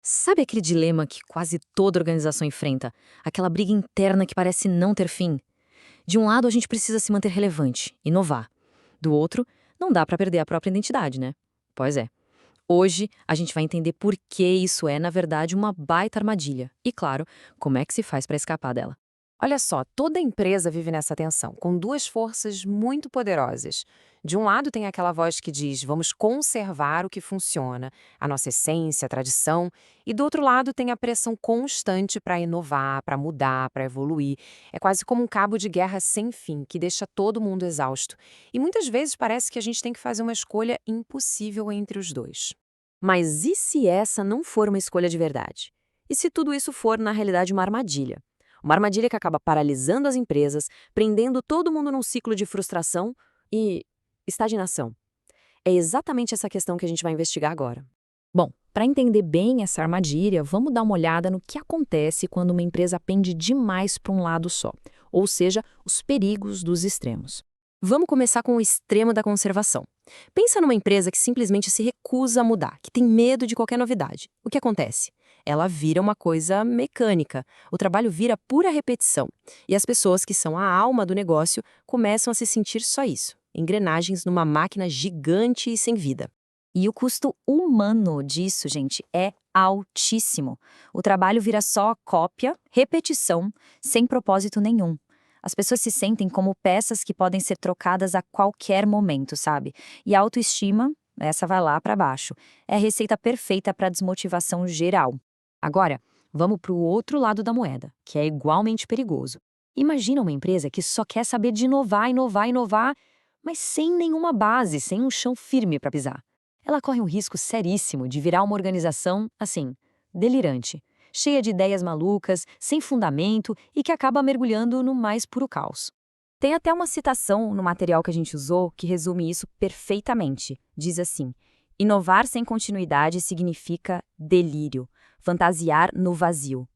Sabe aquele dilema que quase toda organização enfrenta? Aquela briga interna que parece não ter fim? De um lado, a gente precisa se manter relevante, inovar. Do outro, não dá para perder a própria identidade, né? Pois é. Hoje, a gente vai entender por que isso é, na verdade, uma baita armadilha. E, claro, como é que se faz para escapar dela. Olha só, toda empresa vive nessa tensão, com duas forças muito poderosas. De um lado tem aquela voz que diz, vamos conservar o que funciona, a nossa essência, a tradição, e do outro lado tem a pressão constante para inovar, para mudar, para evoluir. É quase como um cabo de guerra sem fim, que deixa todo mundo exausto. E muitas vezes parece que a gente tem que fazer uma escolha impossível entre os dois. Mas e se essa não for uma escolha de verdade? E se tudo isso for, na realidade, uma armadilha? Uma armadilha que acaba paralisando as empresas, prendendo todo mundo num ciclo de frustração e estagnação. É exatamente essa questão que a gente vai investigar agora. Bom, para entender bem essa armadilha, vamos dar uma olhada no que acontece quando uma empresa pende demais para um lado só, ou seja, os perigos dos extremos. Vamos começar com o extremo da conservação. Pensa numa empresa que simplesmente se recusa a mudar, que tem medo de qualquer novidade. O que acontece? Ela vira uma coisa mecânica. O trabalho vira pura repetição. E as pessoas que são a alma do negócio começam a se sentir só isso, engrenagens numa máquina gigante e sem vida. E o custo humano disso, gente, é altíssimo. O trabalho vira só cópia, repetição, sem propósito nenhum. As pessoas se sentem como peças que podem ser trocadas a qualquer momento, sabe? E a autoestima, essa vai lá para baixo. É a receita perfeita para desmotivação geral. Agora, vamos para o outro lado da moeda, que é igualmente perigoso. Imagina uma empresa que só quer saber de inovar, inovar, inovar, mas sem nenhuma base, sem um chão firme para pisar. Ela corre um risco seríssimo de virar uma organização, assim, delirante, cheia de ideias malucas, sem fundamento e que acaba mergulhando no mais puro caos. Tem até uma citação no material que a gente usou que resume isso perfeitamente. Diz assim: inovar sem continuidade significa delírio, fantasiar no vazio.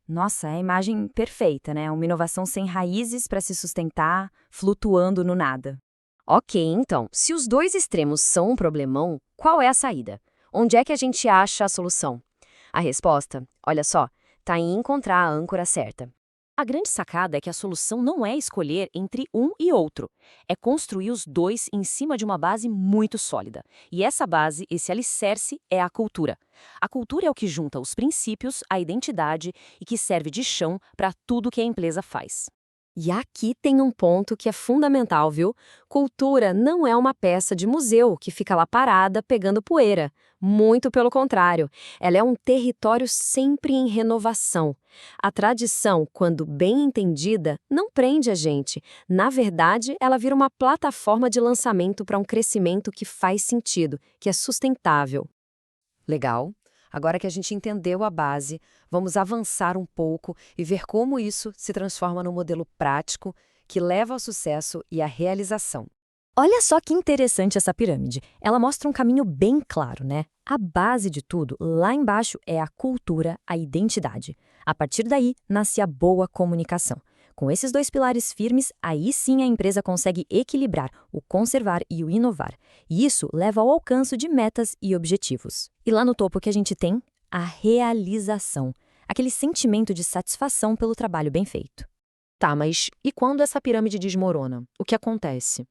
Nossa, é a imagem perfeita, né? Uma inovação sem raízes para se sustentar, flutuando no nada. Ok, então, se os dois extremos são um problemão, qual é a saída? Onde é que a gente acha a solução? A resposta, olha só, está em encontrar a âncora certa. A grande sacada é que a solução não é escolher entre um e outro, é construir os dois em cima de uma base muito sólida. E essa base, esse alicerce, é a cultura. A cultura é o que junta os princípios, a identidade e que serve de chão para tudo que a empresa faz. E aqui tem um ponto que é fundamental, viu? Cultura não é uma peça de museu que fica lá parada pegando poeira. Muito pelo contrário, ela é um território sempre em renovação. A tradição, quando bem entendida, não prende a gente. Na verdade, ela vira uma plataforma de lançamento para um crescimento que faz sentido, que é sustentável. Legal. Agora que a gente entendeu a base, vamos avançar um pouco e ver como isso se transforma num modelo prático que leva ao sucesso e à realização. Olha só que interessante essa pirâmide. Ela mostra um caminho bem claro, né? A base de tudo, lá embaixo, é a cultura, a identidade. A partir daí, nasce a boa comunicação. Com esses dois pilares firmes, aí sim a empresa consegue equilibrar o conservar e o inovar. E isso leva ao alcance de metas e objetivos. E lá no topo o que a gente tem? A realização. Aquele sentimento de satisfação pelo trabalho bem feito. Tá, mas e quando essa pirâmide desmorona? O que acontece?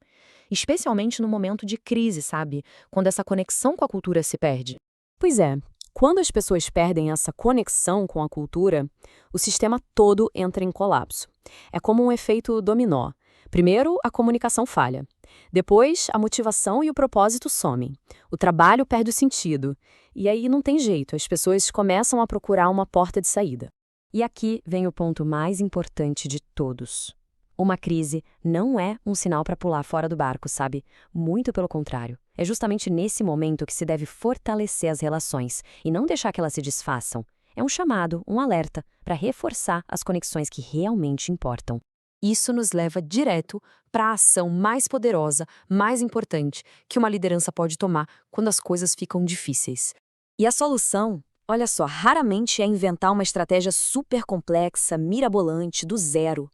Especialmente no momento de crise, sabe? Quando essa conexão com a cultura se perde. Pois é, quando as pessoas perdem essa conexão com a cultura, o sistema todo entra em colapso. É como um efeito dominó. Primeiro, a comunicação falha. Depois, a motivação e o propósito somem. O trabalho perde o sentido. E aí não tem jeito, as pessoas começam a procurar uma porta de saída. E aqui vem o ponto mais importante de todos. Uma crise não é um sinal para pular fora do barco, sabe? Muito pelo contrário. É justamente nesse momento que se deve fortalecer as relações e não deixar que elas se desfaçam. É um chamado, um alerta, para reforçar as conexões que realmente importam. Isso nos leva direto para a ação mais poderosa, mais importante, que uma liderança pode tomar quando as coisas ficam difíceis. E a solução, olha só, raramente é inventar uma estratégia super complexa, mirabolante, do zero.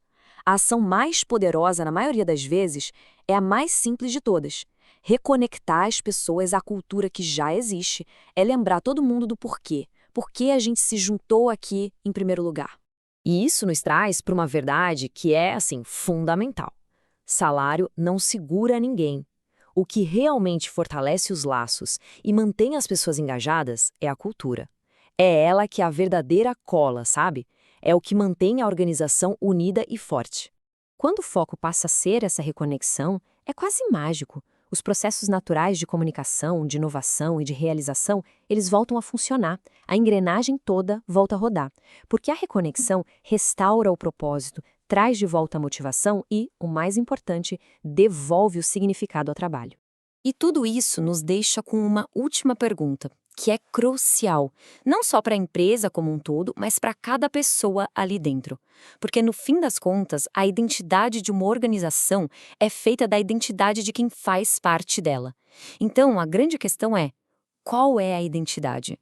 A ação mais poderosa, na maioria das vezes, é a mais simples de todas. Reconectar as pessoas à cultura que já existe é lembrar todo mundo do porquê. Por que a gente se juntou aqui em primeiro lugar? E isso nos traz para uma verdade que é, assim, fundamental. Salário não segura ninguém. O que realmente fortalece os laços e mantém as pessoas engajadas é a cultura. É ela que é a verdadeira cola, sabe? É o que mantém a organização unida e forte. Quando o foco passa a ser essa reconexão, é quase mágico. Os processos naturais de comunicação, de inovação e de realização, eles voltam a funcionar. A engrenagem toda volta a rodar. Porque a reconexão restaura o propósito, traz de volta a motivação e, o mais importante, devolve o significado ao trabalho. E tudo isso nos deixa com uma última pergunta, que é crucial, não só para a empresa como um todo, mas para cada pessoa ali dentro. Porque, no fim das contas, a identidade de uma organização é feita da identidade de quem faz parte dela. Então, a grande questão é: qual é a identidade?